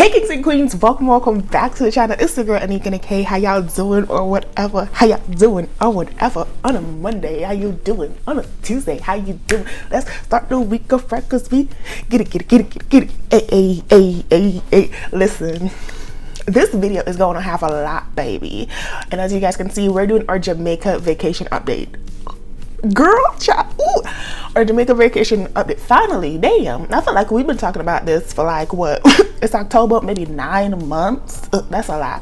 Hey kings and queens, welcome back to the channel. It's the girl AnekeAnnakay. How y'all doing or whatever? How y'all doing or whatever? On a Monday, how you doing? On a Tuesday, how you doing? Let's start the week of fresh, cause we get it. Hey. Listen, this video is going to have a lot, baby. And as you guys can see, we're doing our Jamaica vacation update. Girl, child, ooh, our Jamaica vacation update. Finally, damn. I feel like we've been talking about this for like what? It's October, maybe 9 months. That's a lot.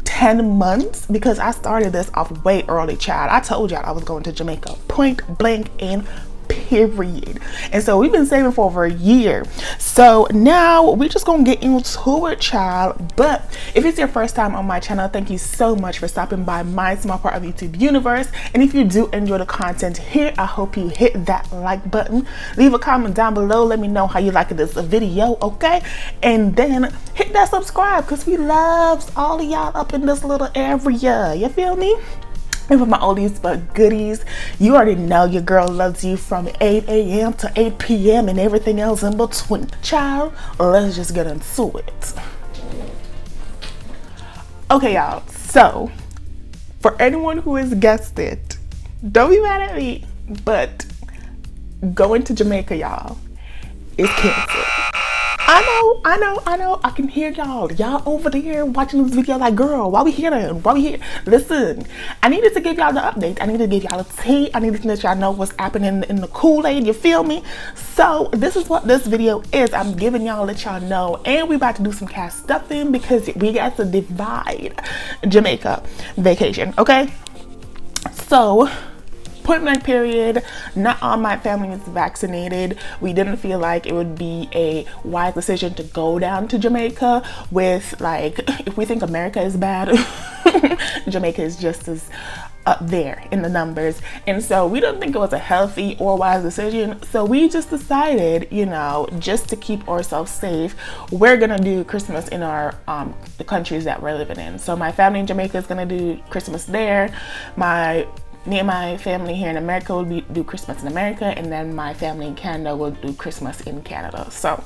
10 months, because I started this off way early, child. I told y'all I was going to Jamaica, point blank and period. And so we've been saving for over a year. So now we just gonna get into it, child. But if it's your first time on my channel, thank you so much for stopping by my small part of YouTube universe. And if you do enjoy the content here, I hope you hit that like button, leave a comment down below, let me know how you like this video, okay? And then hit that subscribe, because we loves all of y'all up in this little area, you feel me? And for my oldies but goodies, you already know your girl loves you from 8 a.m. to 8 p.m. and everything else in between. Child, let's just get into it. Okay, y'all. So, for anyone who has guessed it, don't be mad at me, but going to Jamaica, y'all, is canceled. I know. I can hear y'all over there watching this video like, girl, why we here? Listen, I needed to give y'all the update. I needed to give y'all a tea. I needed to let y'all know what's happening in the Kool-Aid, you feel me? So this is what this video is. I'm giving y'all, let y'all know, and we about to do some cash stuffing because we got to divide Jamaica vacation, okay? So point blank period, not all my family is vaccinated. We didn't feel like it would be a wise decision to go down to Jamaica with, like, if we think America is bad, Jamaica is just as up there in the numbers. And so we don't think it was a healthy or wise decision. So we just decided, you know, just to keep ourselves safe, we're gonna do Christmas in our the countries that we're living in. So my family in Jamaica is gonna do Christmas there. Me and my family here in America will do Christmas in America, and then my family in Canada will do Christmas in Canada. So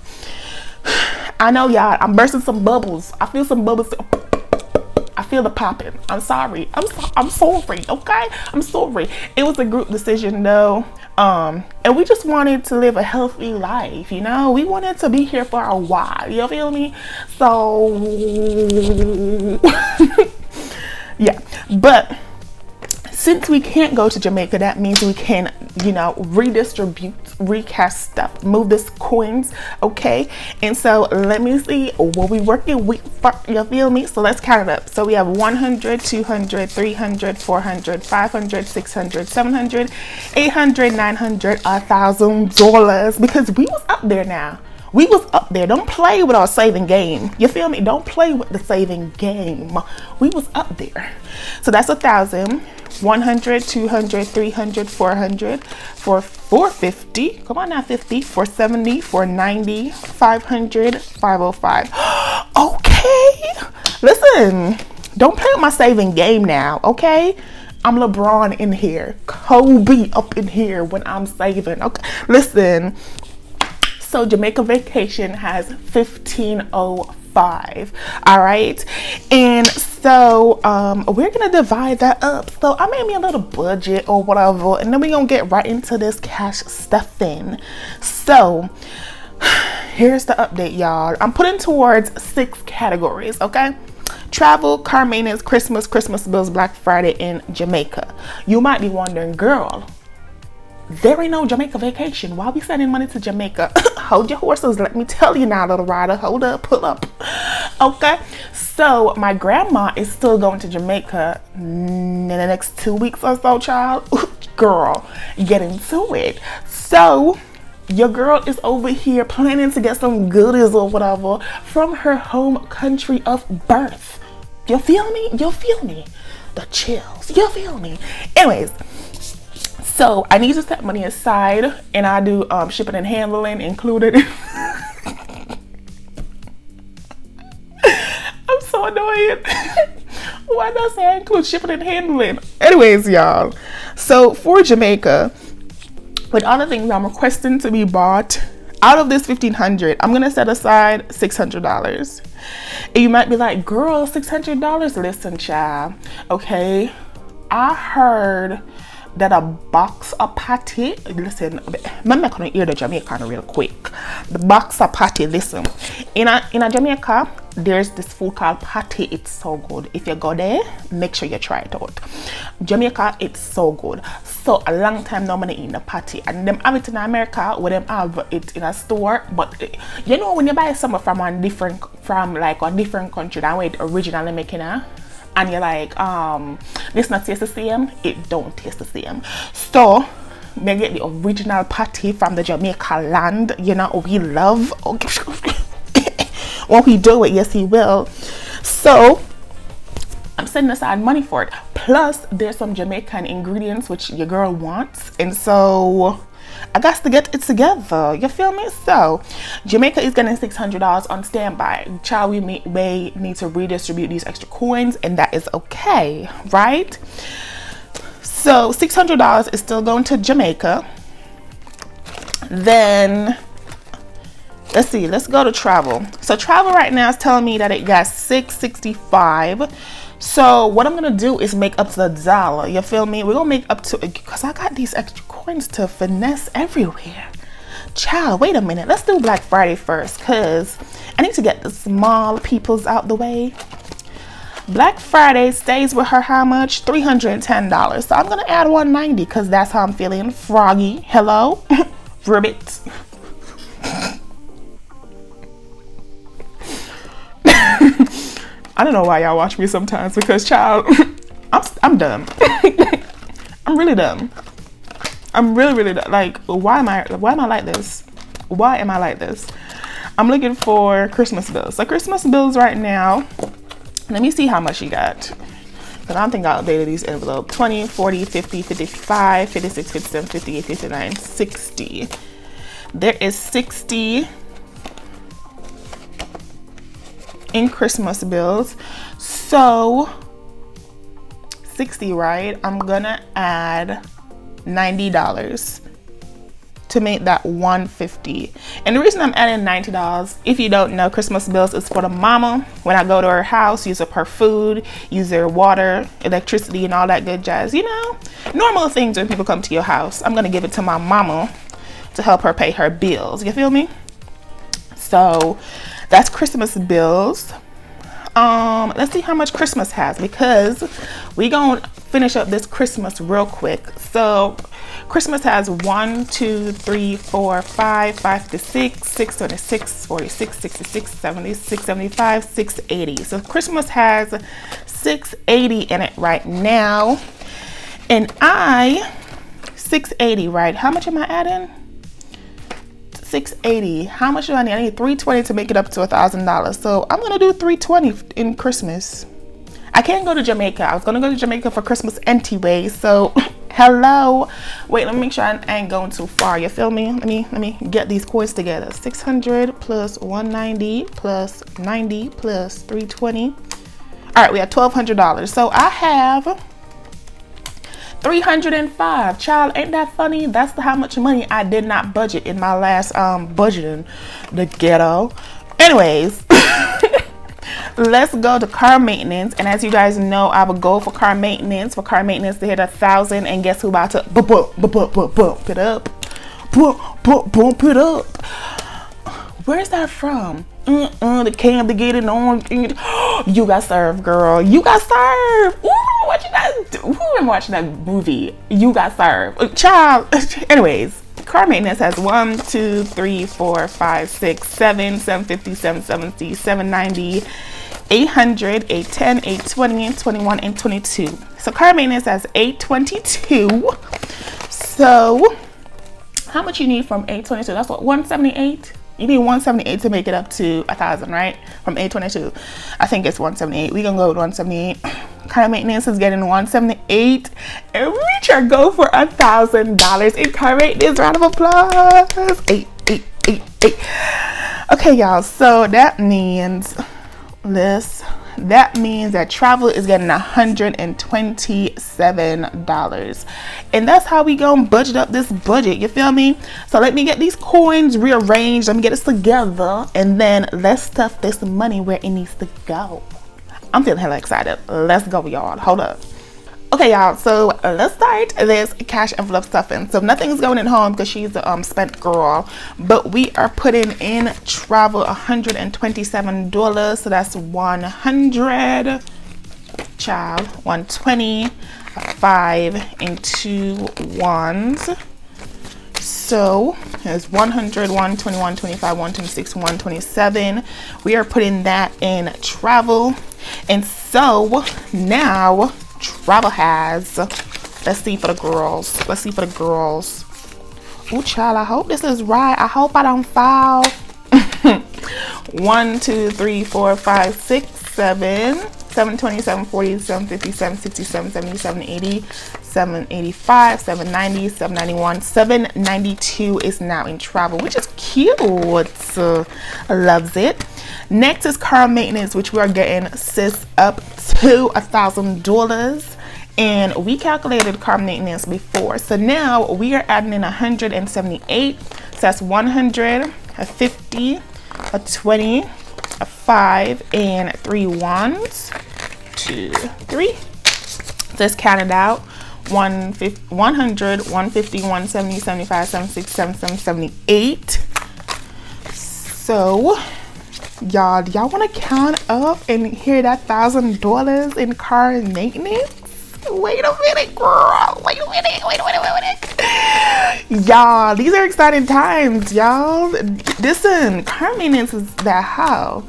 I know y'all, I'm bursting some bubbles. I feel some bubbles. I feel the popping. I'm sorry. I'm sorry. Okay, I'm sorry. It was a group decision though, and we just wanted to live a healthy life. You know, we wanted to be here for a while. You feel me? So yeah, but since we can't go to Jamaica, that means we can, you know, redistribute, recast stuff, move this coins, okay? And so let me see what we working with, you feel me? So let's count it up. So we have 100, 200, 300, 400, 500, 600, 700, 800, 900, $1,000, because we was up there now. We was up there. Don't play with our saving game. You feel me? Don't play with the saving game. We was up there. So that's 1,000, 100, 200, 300, 400, for 450. Come on now, 50, 470, 490, 500, 505. Okay. Listen, don't play with my saving game now, okay? I'm LeBron in here. Kobe up in here when I'm saving. Okay. Listen. So Jamaica vacation has 1505, all right? And so we're gonna divide that up. So I made me a little budget or whatever, and then we're gonna get right into this cash stuffing. So here's the update, y'all. I'm putting towards 6 categories, okay? Travel, car maintenance, Christmas bills, Black Friday in Jamaica. You might be wondering, girl, there ain't no Jamaica vacation. Why are we sending money to Jamaica? Hold your horses. Let me tell you now, little rider. Hold up, pull up. Okay. So my grandma is still going to Jamaica in the next 2 weeks or so, child. Girl, get into it. So your girl is over here planning to get some goodies or whatever from her home country of birth. You feel me? You feel me? The chills. You feel me? Anyways, so I need to set money aside, and I do shipping and handling included. I'm so annoyed. Why does I include shipping and handling? Anyways, y'all. So for Jamaica, with all the things I'm requesting to be bought, out of this $1,500, I'm gonna set aside $600. And you might be like, girl, $600. Listen, child. Okay, I heard that a box of patty, listen, I'm not gonna hear the Jamaican real quick. The box of patty, listen, in a Jamaica, there's this food called patty. It's so good. If you go there, make sure you try it out. Jamaica, it's so good. So a long time now I'm eating the patty, and them have it in America where them have it in a store. But you know, when you buy something from a different country than where it originally making it, and you're like, this not taste the same, it don't taste the same. So me get the original patty from the Jamaica land. You know, we love. Won't he do it? Yes, he will. So I'm setting aside money for it. Plus, there's some Jamaican ingredients which your girl wants, and so I got to get it together. You feel me? So Jamaica is getting $600 on standby. Child, we may need to redistribute these extra coins, and that is okay, right? So $600 is still going to Jamaica. Then let's see, let's go to travel. So travel right now is telling me that it got $665. So what I'm gonna do is make up to the dollar. You feel me? We're gonna make up to, because I got these extra coins to finesse everywhere. Child, wait a minute. Let's do Black Friday first, because I need to get the small peoples out the way. Black Friday stays with her how much? $310. So I'm gonna add $190 because that's how I'm feeling. Froggy, hello, ribbit. I don't know why y'all watch me sometimes, because child, I'm dumb. I'm really dumb. I'm really dumb. Like, why am I like this? Why am I like this? I'm looking for Christmas bills. So Christmas bills right now, let me see how much you got. Because I don't think I updated these envelopes. 20, 40, 50, 55, 56, 57, 58, 59, 60. There is 60 in Christmas bills. So 60, right? I'm gonna add $90 to make that $150. And the reason I'm adding $90, if you don't know, Christmas bills is for the mama. When I go to her house, use up her food, use their water, electricity, and all that good jazz. You know, normal things when people come to your house. I'm gonna give it to my mama to help her pay her bills. You feel me? So that's Christmas bills. Let's see how much Christmas has, because we gonna finish up this Christmas real quick. So Christmas has 1, 2, 3, 4, 5, 5 to 6, 6 to 6, 46, 66, 70, 675, 680. So Christmas has 680 in it right now. And 680, right? How much am I adding? 680. How much do I need? I need $320 to make it up to $1,000. So I'm gonna do $320 in Christmas. I can't go to Jamaica. I was gonna go to Jamaica for Christmas anyway. So hello. Wait, let me make sure I ain't going too far. You feel me? Let me get these coins together. 600 plus 190 plus 90 plus 320. All right, we have $1,200. So I have 305. Child, ain't that funny? That's how much money I did not budget in my last budgeting the ghetto. Anyways, let's go to car maintenance. And as you guys know, I would go for car maintenance. For car maintenance to hit 1,000, and guess who about to bump it up? Bump it up. Where's that from? The can to get it on. You got served, girl. You got served. Ooh, what you guys do? Who been watching that movie? You got served, child. Anyways, car maintenance has 1, 2, 3, 4, 5, 6, 7, 750, 770, 790, 800, 810, 820, and 21, and 22. So car maintenance has 822. So how much you need from 822? That's what, 178. You need 178 to make it up to 1,000, right? From 822. I think it's 178. We're gonna go with 178. Car maintenance is getting 178. And we try to go for $1,000 in car maintenance. Round of applause. 8. Okay, y'all. So that means let's that means that travel is getting $127. And that's how we gonna budget up this budget, you feel me? So let me get these coins rearranged, let me get this together, and then let's stuff this money where it needs to go. I'm feeling hella excited. Let's go, y'all. Hold up. Okay, y'all, so let's start this cash envelope stuffing. So nothing's going in home because she's a spent girl, but we are putting in travel $127. So that's 100, child, 120, 5 and 2 ones. So there's 100, 121, 25, 126, 127. We are putting that in travel. And so now travel has, let's see for the girls. Oh, child, I hope this is right. I hope I don't fall. 1, 2, 3, 4, 5, 6, 7, 720, 740, 750, 767, 77, 80, 785, 790, 791, 792 is now in travel, which is cute. Loves it. Next is car maintenance, which we are getting sis up to $1,000. And we calculated car maintenance before, so now we are adding in 178. So that's 100, a 50, a 20, a 5 and 3 ones. 2, 3. Let's count it out. 100, 150, 170, 75, 76, 77, 78. So y'all, do y'all want to count up and hear that $1,000 in car maintenance? Wait a minute, girl. Wait a minute. Y'all, these are exciting times, y'all. Listen, car maintenance is that how.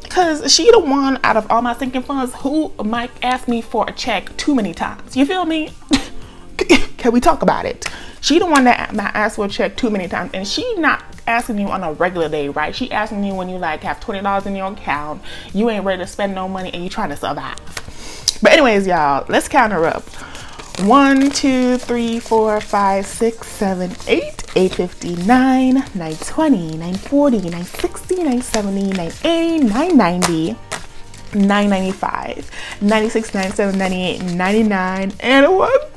Cause she the one out of all my sinking funds who might ask me for a check too many times. You feel me? Can we talk about it? She the one that asked for a check too many times, and she not asking you on a regular day, right? She asking you when you like have $20 in your account, you ain't ready to spend no money, and you trying to survive. But anyways, y'all, let's count her up. 1, 2, 3, 4, 5, 6, 7, 8, 859, 920, 940, 960, 970, 980, 990, 995, 96, 97, 98, 99, and 1,000.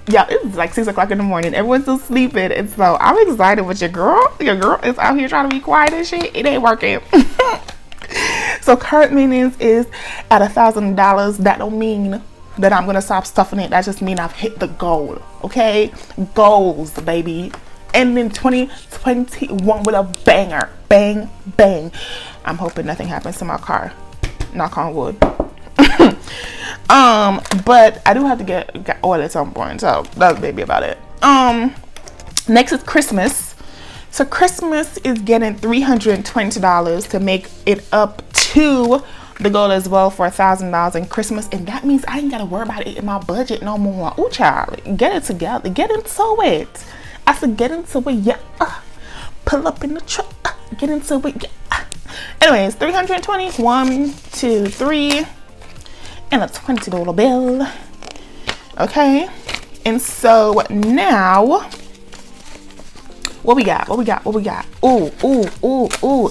Yeah, it's like 6 o'clock in the morning. Everyone's still sleeping, and so I'm excited with your girl. Your girl is out here trying to be quiet and shit. It ain't working. So current maintenance is at $1,000. That don't mean that I'm gonna stop stuffing it. That just means I've hit the goal. Okay, goals, baby. And then 2021 with a banger, bang bang. I'm hoping nothing happens to my car. Knock on wood. But I do have to get oil at some point, so that's maybe about it. Next is Christmas. So Christmas is getting $320 to make it up to the goal as well for $1,000 in Christmas, and that means I ain't gotta worry about it in my budget no more. Ooh, child, get it together, get into it. I said get into it, yeah. Pull up in the truck, get into it, yeah. Anyways, 320, 1, 2, 3. And a $20 bill. Okay, and so now what we got? Ooh,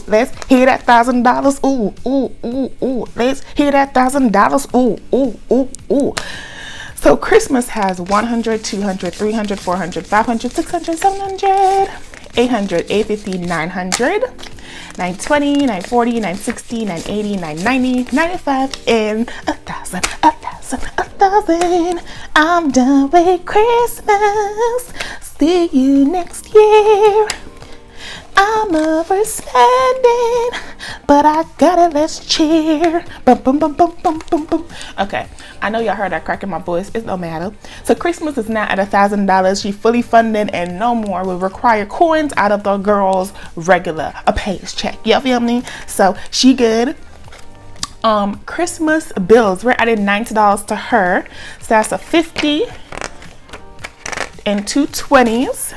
let's hit that $1,000. Ooh, let's hit that $1,000. Ooh. So Christmas has 100, 200, 300, 400, 500, 600, 700, 800, 850, 900, 920, 940, 960, 980, 990, 95, and 1,000. I'm done with Christmas. See you next year. I'm overspending, but I gotta, let's cheer. Bum, bum, bum, bum, bum, bum, bum. Okay, I know y'all heard that crack in my voice. It don't matter. So Christmas is now at $1,000. She fully funded and no more will require coins out of the girl's regular a pays check. You feel me? So she good. Christmas bills, we're adding $90 to her. So that's a 50 and 2 20s.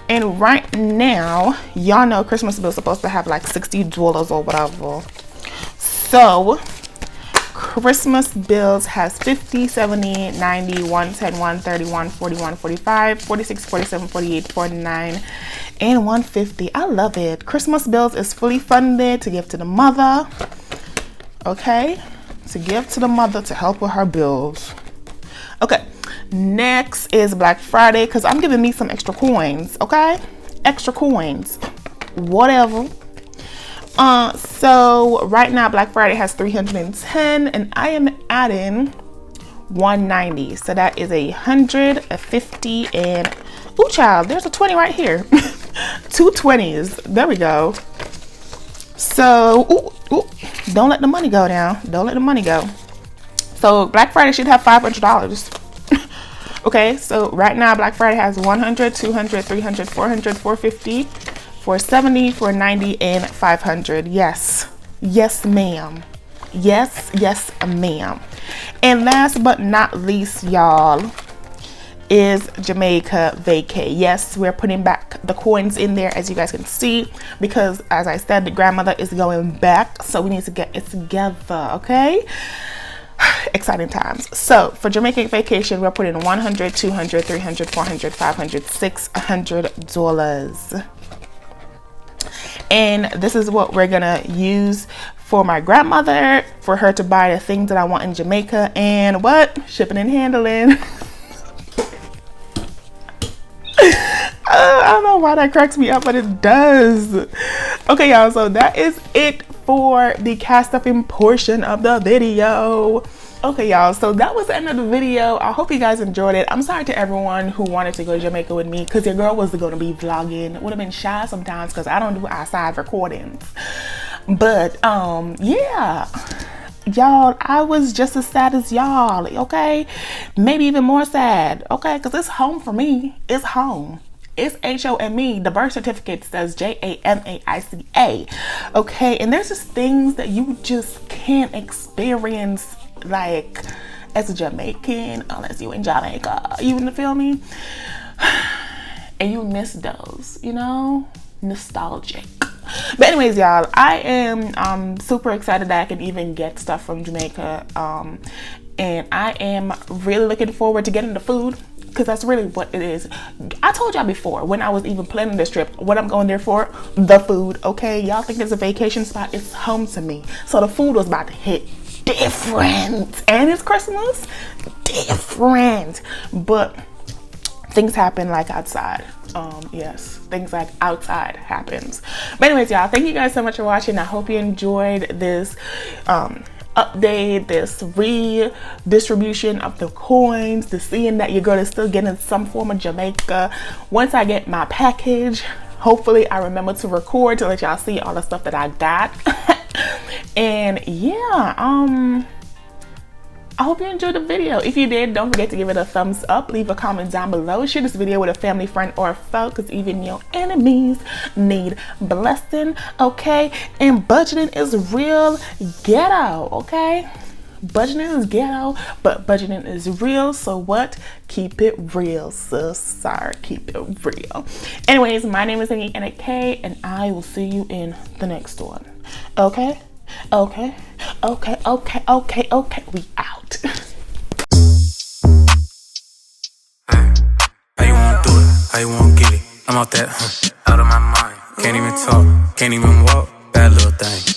And right now, y'all know Christmas bill is supposed to have like $60 or whatever. So Christmas bills has 50, 70, 90, 110, 130, 140, 145, 46, 47, 48, 49, and 150. I love it. Christmas bills is fully funded to give to the mother. Okay, to give to the mother to help with her bills. Okay, next is Black Friday, because I'm giving me some extra coins. Okay, extra coins, whatever. So right now Black Friday has 310, and I am adding 190, so that is 150. And ooh child, there's a 20 right here. 2 20s, there we go. So ooh, don't let the money go down, don't let the money go. So Black Friday should have $500. Okay, so right now Black Friday has 100, 200, 300, 400, 450, 470, 490, and 500. Yes, yes ma'am, yes ma'am. And last but not least, y'all, is Jamaica vacay. Yes, we're putting back the coins in there, as you guys can see, because as I said, the grandmother is going back, so we need to get it together. Okay, exciting times. So for Jamaican vacation, we're putting 100, 200, 300, 400, 500, $600. And this is what we're gonna use for my grandmother, for her to buy the things that I want in Jamaica, and what? Shipping and handling. I don't know why that cracks me up, but it does. Okay, y'all, so that is it for the cast stuffing portion of the video. Okay, y'all, so that was the end of the video. I hope you guys enjoyed it. I'm sorry to everyone who wanted to go to Jamaica with me, because your girl was going to be vlogging. Would have been shy sometimes because I don't do outside recordings. But yeah, y'all, I was just as sad as y'all. Okay, maybe even more sad. Okay, because it's home for me. It's home. It's HOME. The birth certificate says JAMAICA. Okay, and there's just things that you just can't experience, like as a Jamaican, unless you in Jamaica. You feel me? And you miss those, you know, nostalgic. But anyways, y'all, I am super excited that I can even get stuff from Jamaica, and I am really looking forward to getting the food, because that's really what it is. I told y'all before, when I was even planning this trip, what I'm going there for, the food. Okay, y'all think it's a vacation spot? It's home to me. So the food was about to hit different, and it's Christmas, different. But things happen like outside. Yes, things like outside happens. But anyways, y'all, thank you guys so much for watching. I hope you enjoyed this update, this redistribution of the coins, to seeing that your girl is still getting some form of Jamaica. Once I get my package, hopefully I remember to record to let y'all see all the stuff that I got. And yeah, I hope you enjoyed the video. If you did, don't forget to give it a thumbs up, leave a comment down below, share this video with a family, friend, or a foe, because even your enemies need blessing. Okay, and budgeting is real ghetto. Okay, budgeting is ghetto, but budgeting is real. So what? Keep it real, sis. Sorry, keep it real. Anyways, my name is AnekeAnnakay, and I will see you in the next one. Okay, we out. How you wanna do it? How you wanna get it? I'm out that, out of my mind. Can't even talk, can't even walk. Bad little thing.